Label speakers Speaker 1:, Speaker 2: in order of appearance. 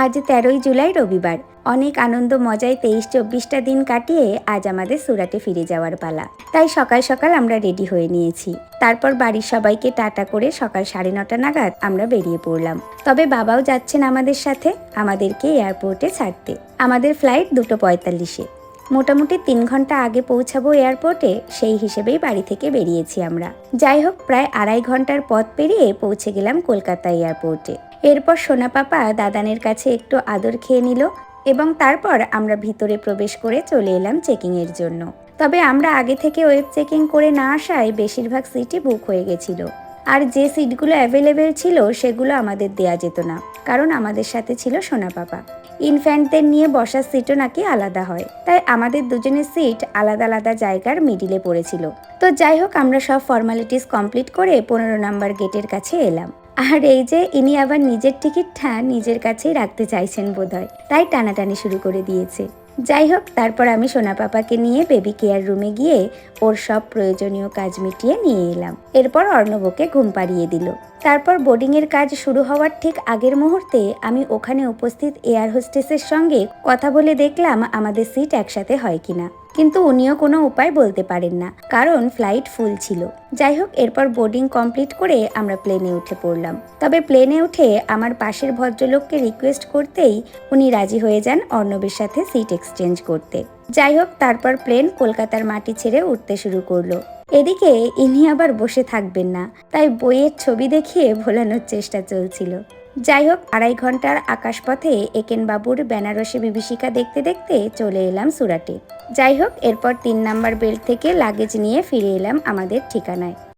Speaker 1: আজ 13ই জুলাই রবিবার। অনেক আনন্দ মজায় 23-24টা দিন কাটিয়ে আজ আমাদের সুরাটে ফিরে যাওয়ার পালা। তাই সকাল সকাল আমরা রেডি হয়ে নিয়েছি। তারপর বাড়ির সবাইকে টাটা করে সকাল 9:30 নাগাদ আমরা বেরিয়ে পড়লাম। তবে বাবাও যাচ্ছেন আমাদের সাথে, আমাদেরকে এয়ারপোর্টে ছাড়তে। আমাদের ফ্লাইট 2:45-এ। মোটামুটি 3 ঘন্টা আগে পৌঁছাবো এয়ারপোর্টে, সেই হিসেবেই বাড়ি থেকে বেরিয়েছি আমরা। যাই হোক, প্রায় 2.5 ঘন্টার পথ পেরিয়ে পৌঁছে গেলাম কলকাতা এয়ারপোর্টে। এরপর সোনা পাপা দাদানের কাছে একটু আদর খেয়ে নিল এবং তারপর আমরা ভিতরে প্রবেশ করে চলে এলাম চেকিংয়ের জন্য। তবে আমরা আগে থেকে ওয়েব চেকিং করে না আসায় বেশিরভাগ সিটই বুক হয়ে গেছিল, আর যে সিটগুলো অ্যাভেলেবেল ছিল সেগুলো আমাদের দেয়া যেত না, কারণ আমাদের সাথে ছিল সোনা পাপা। ইনফ্যান্টদের নিয়ে বসার সিটও নাকি আলাদা হয়, তাই আমাদের দুজনের সিট আলাদা আলাদা জায়গার মিডিলে পড়েছিল। তো যাই হোক, আমরা সব ফর্মালিটিস কমপ্লিট করে 15 নম্বর গেটের কাছে এলাম। আর এই যে ইনি আবার নিজের টিকিটটা নিজের কাছেই রাখতে চাইছেন বোধহয়, তাই টানাটানি শুরু করে দিয়েছে। যাই হোক, তারপর আমি সোনা পাপাকে নিয়ে বেবি কেয়ার রুমে গিয়ে ওর সব প্রয়োজনীয় কাজ মিটিয়ে নিয়ে এলাম। এরপর অর্ণবকে ঘুম পাড়িয়ে দিল। তারপর বোর্ডিংয়ের কাজ শুরু হওয়ার ঠিক আগের মুহূর্তে আমি ওখানে উপস্থিত এয়ার হোস্টেসের সঙ্গে কথা বলে দেখলাম আমাদের সিট একসাথে হয় কিনা, কিন্তু উনিও কোনো উপায় বলতে পারেন না, কারণ ফ্লাইট ফুল ছিল। যাই হোক, এরপর বোর্ডিং কমপ্লিট করে আমরা প্লেনে উঠে পড়লাম। তবে প্লেনে উঠে আমার পাশের ভদ্রলোককে রিকোয়েস্ট করতেই উনি রাজি হয়ে যান অর্ণবের সাথে সিট এক্সচেঞ্জ করতে। যাই হোক, তারপর প্লেন কলকাতার মাটি ছেড়ে উঠতে শুরু করলো। এদিকে ইনি আবার বসে থাকবেন না, তাই বইয়ের ছবি দেখিয়ে ভোলানোর চেষ্টা চলছিল। যাই হোক, 2.5 ঘন্টার আকাশপথে একেন বাবুর বেনারসি বিভীষিকা দেখতে দেখতে চলে এলাম সুরাটে। যাই হোক, এরপর 3 নাম্বার বেল্ট থেকে লাগেজ নিয়ে ফিরে এলাম আমাদের ঠিকানায়।